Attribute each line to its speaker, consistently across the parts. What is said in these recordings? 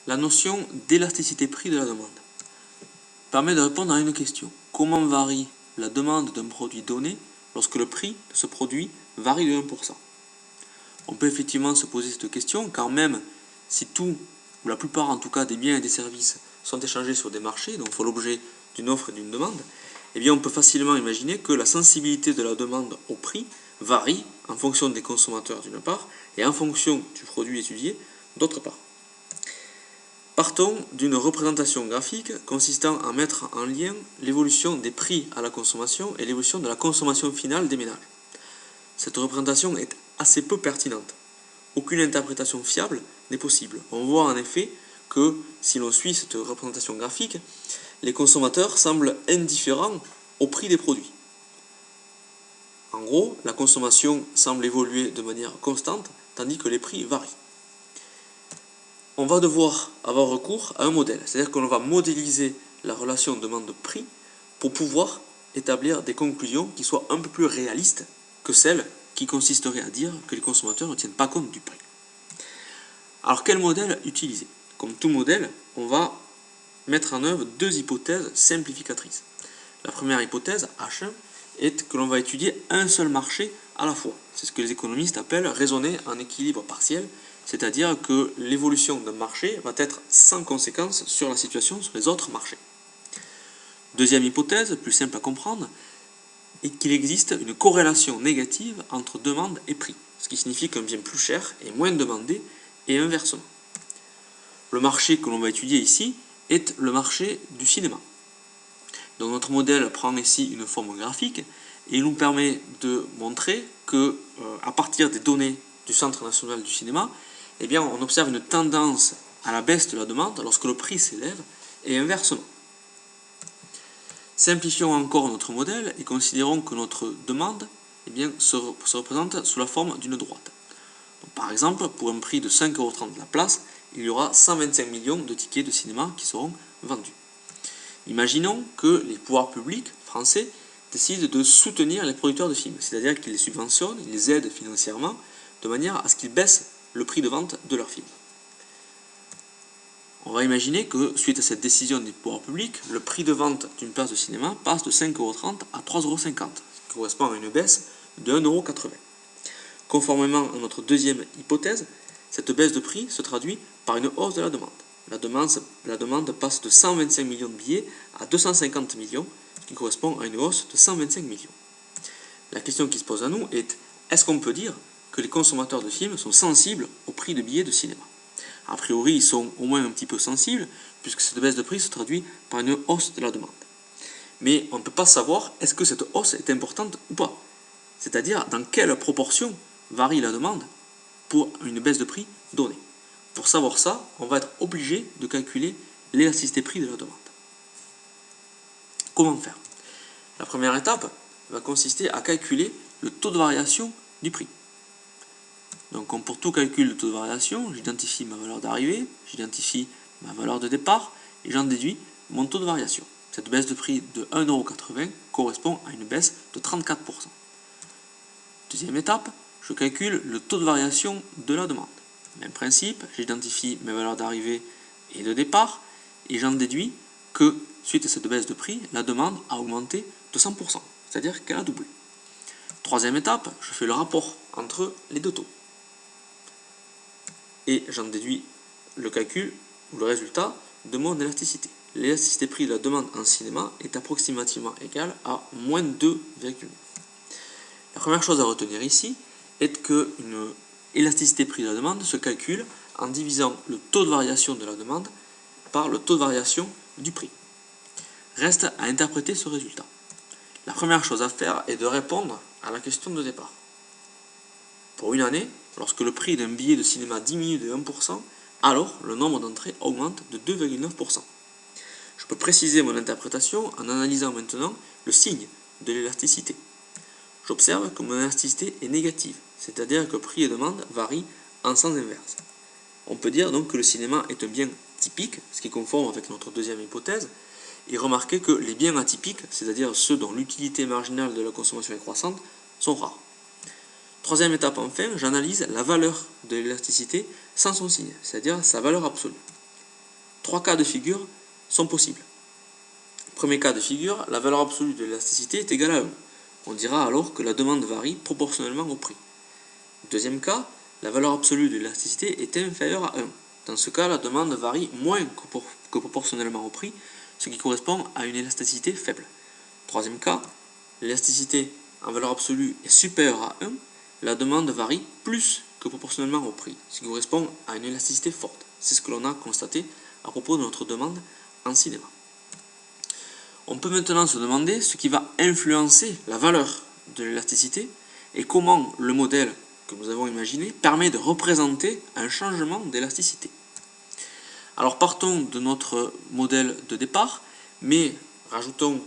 Speaker 1: La notion d'élasticité prix de la demande permet de répondre à une question. Comment varie la demande d'un produit donné lorsque le prix de ce produit varie de 1%? On peut effectivement se poser cette question car même si tout, ou la plupart en tout cas des biens et des services sont échangés sur des marchés, donc font l'objet d'une offre et d'une demande, eh bien on peut facilement imaginer que la sensibilité de la demande au prix varie en fonction des consommateurs d'une part et en fonction du produit étudié d'autre part. Partons d'une représentation graphique consistant à mettre en lien l'évolution des prix à la consommation et l'évolution de la consommation finale des ménages. Cette représentation est assez peu pertinente. Aucune interprétation fiable n'est possible. On voit en effet que si l'on suit cette représentation graphique, les consommateurs semblent indifférents au prix des produits. En gros, la consommation semble évoluer de manière constante, tandis que les prix varient. On va devoir avoir recours à un modèle, c'est-à-dire qu'on va modéliser la relation demande-prix pour pouvoir établir des conclusions qui soient un peu plus réalistes que celles qui consisteraient à dire que les consommateurs ne tiennent pas compte du prix. Alors quel modèle utiliser? Comme tout modèle, on va mettre en œuvre deux hypothèses simplificatrices. La première hypothèse, H1, est que l'on va étudier un seul marché à la fois. C'est ce que les économistes appellent raisonner en équilibre partiel, c'est-à-dire que l'évolution d'un marché va être sans conséquence sur la situation sur les autres marchés. Deuxième hypothèse, plus simple à comprendre, est qu'il existe une corrélation négative entre demande et prix, ce qui signifie qu'un bien plus cher est moins demandé et inversement. Le marché que l'on va étudier ici est le marché du cinéma. Donc notre modèle prend ici une forme graphique et il nous permet de montrer que à partir des données du Centre national du cinéma, eh bien, on observe une tendance à la baisse de la demande lorsque le prix s'élève et inversement. Simplifions encore notre modèle et considérons que notre demande se représente sous la forme d'une droite. Donc, par exemple, pour un prix de 5,30 € la place, il y aura 125 millions de tickets de cinéma qui seront vendus. Imaginons que les pouvoirs publics français décident de soutenir les producteurs de films, c'est-à-dire qu'ils les subventionnent, ils les aident financièrement, de manière à ce qu'ils baissent le prix de vente de leurs films. On va imaginer que, suite à cette décision des pouvoirs publics, le prix de vente d'une place de cinéma passe de 5,30 € à 3,50 €, ce qui correspond à une baisse de 1,80 €. Conformément à notre deuxième hypothèse, cette baisse de prix se traduit par une hausse de la demande. La demande passe de 125 millions de billets à 250 millions, ce qui correspond à une hausse de 125 millions. La question qui se pose à nous est, est-ce qu'on peut dire que les consommateurs de films sont sensibles au prix de billets de cinéma? A priori, ils sont au moins un petit peu sensibles, puisque cette baisse de prix se traduit par une hausse de la demande. Mais on ne peut pas savoir est-ce que cette hausse est importante ou pas. C'est-à-dire dans quelle proportion varie la demande pour une baisse de prix donnée. Pour savoir ça, on va être obligé de calculer l'élasticité prix de la demande. Comment faire? La première étape va consister à calculer le taux de variation du prix. Donc comme pour tout calcul de taux de variation, j'identifie ma valeur d'arrivée, j'identifie ma valeur de départ et j'en déduis mon taux de variation. Cette baisse de prix de 1,80 € correspond à une baisse de 34%. Deuxième étape, je calcule le taux de variation de la demande. Même principe, j'identifie mes valeurs d'arrivée et de départ et j'en déduis que suite à cette baisse de prix, la demande a augmenté de 100%, c'est-à-dire qu'elle a doublé. Troisième étape, je fais le rapport entre les deux taux. Et j'en déduis le calcul ou le résultat de mon élasticité. L'élasticité prix de la demande en cinéma est approximativement égale à moins 2,9. La première chose à retenir ici est qu'une élasticité prix de la demande se calcule en divisant le taux de variation de la demande par le taux de variation du prix. Reste à interpréter ce résultat. La première chose à faire est de répondre à la question de départ. Pour une année, lorsque le prix d'un billet de cinéma diminue de 1%, alors le nombre d'entrées augmente de 2,9%. Je peux préciser mon interprétation en analysant maintenant le signe de l'élasticité. J'observe que mon élasticité est négative, c'est-à-dire que prix et demande varient en sens inverse. On peut dire donc que le cinéma est un bien typique, ce qui est conforme avec notre deuxième hypothèse, et remarquer que les biens atypiques, c'est-à-dire ceux dont l'utilité marginale de la consommation est croissante, sont rares. Troisième étape enfin, j'analyse la valeur de l'élasticité sans son signe, c'est-à-dire sa valeur absolue. trois cas de figure sont possibles. Premier cas de figure, la valeur absolue de l'élasticité est égale à 1. On dira alors que la demande varie proportionnellement au prix. Deuxième cas, la valeur absolue de l'élasticité est inférieure à 1. Dans ce cas, la demande varie moins que proportionnellement au prix, ce qui correspond à une élasticité faible. Troisième cas, l'élasticité en valeur absolue est supérieure à 1, la demande varie plus que proportionnellement au prix, ce qui correspond à une élasticité forte. C'est ce que l'on a constaté à propos de notre demande en cinéma. On peut maintenant se demander ce qui va influencer la valeur de l'élasticité et comment le modèle que nous avons imaginé permet de représenter un changement d'élasticité. Alors partons de notre modèle de départ, mais rajoutons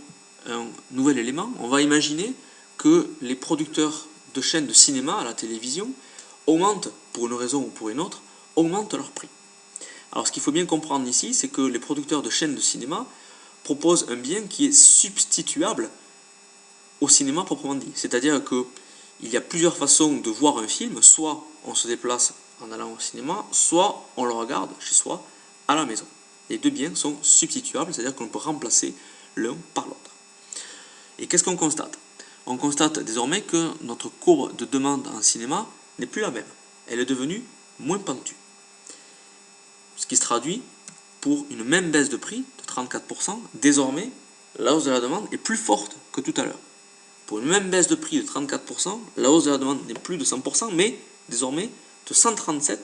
Speaker 1: un nouvel élément. On va imaginer que les producteurs de chaînes de cinéma à la télévision augmentent, pour une raison ou pour une autre, augmentent leur prix. Alors ce qu'il faut bien comprendre ici, c'est que les producteurs de chaînes de cinéma proposent un bien qui est substituable au cinéma proprement dit. C'est-à-dire qu'il y a plusieurs façons de voir un film, soit on se déplace en allant au cinéma, soit on le regarde chez soi à la maison. Les deux biens sont substituables, c'est-à-dire qu'on peut remplacer l'un par l'autre. Et qu'est-ce qu'on constate? On constate désormais que notre courbe de demande en cinéma n'est plus la même. Elle est devenue moins pentue. Ce qui se traduit pour une même baisse de prix de 34%, désormais, la hausse de la demande est plus forte que tout à l'heure. Pour une même baisse de prix de 34%, la hausse de la demande n'est plus de 100%, mais désormais de 137%.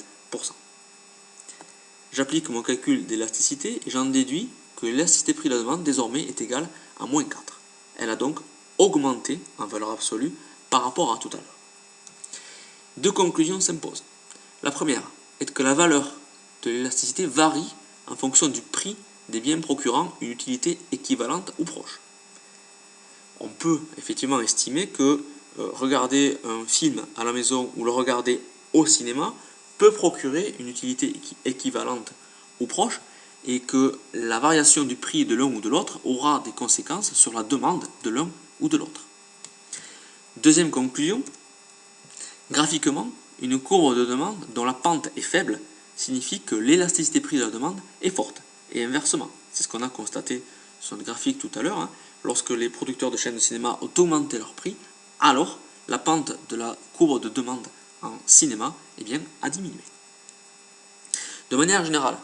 Speaker 1: J'applique mon calcul d'élasticité et j'en déduis que l'élasticité prix de la demande désormais est égale à moins 4. Elle a donc augmenté en valeur absolue par rapport à tout à l'heure. Deux conclusions s'imposent. La première est que la valeur de l'élasticité varie en fonction du prix des biens procurant une utilité équivalente ou proche. On peut effectivement estimer que regarder un film à la maison ou le regarder au cinéma peut procurer une utilité équivalente ou proche et que la variation du prix de l'un ou de l'autre aura des conséquences sur la demande de l'un ou de l'autre. Deuxième conclusion, graphiquement, une courbe de demande dont la pente est faible signifie que l'élasticité prix de la demande est forte, et inversement. C'est ce qu'on a constaté sur le graphique tout à l'heure. Lorsque les producteurs de chaînes de cinéma ont augmenté leur prix, alors la pente de la courbe de demande en cinéma a diminué. De manière générale,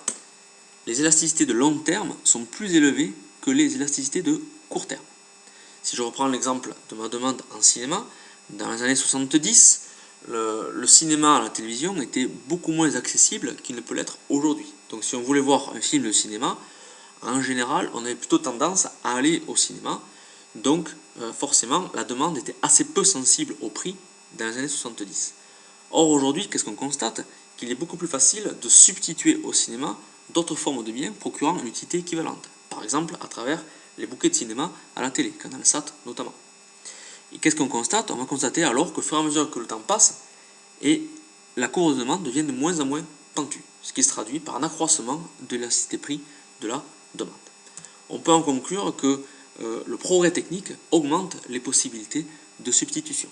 Speaker 1: les élasticités de long terme sont plus élevées que les élasticités de court terme. Si je reprends l'exemple de ma demande en cinéma, dans les années 70, le cinéma à la télévision était beaucoup moins accessible qu'il ne peut l'être aujourd'hui. Donc si on voulait voir un film de cinéma, en général, on avait plutôt tendance à aller au cinéma. Donc forcément, la demande était assez peu sensible au prix dans les années 70. Or aujourd'hui, qu'est-ce qu'on constate? Qu'il est beaucoup plus facile de substituer au cinéma d'autres formes de biens procurant une utilité équivalente. Par exemple, à travers les bouquets de cinéma à la télé, CanalSat notamment. Et qu'est-ce qu'on constate? On va constater alors qu'au fur et à mesure que le temps passe, et la courbe de demande devient de moins en moins pentue, ce qui se traduit par un accroissement de l'élasticité prix de la demande. On peut en conclure que le progrès technique augmente les possibilités de substitution.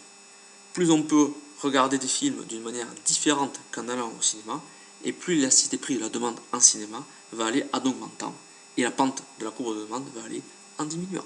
Speaker 1: Plus on peut regarder des films d'une manière différente qu'en allant au cinéma, et plus l'élasticité prix de la demande en cinéma va aller en augmentant, et la pente de la courbe de demande va aller en diminuant.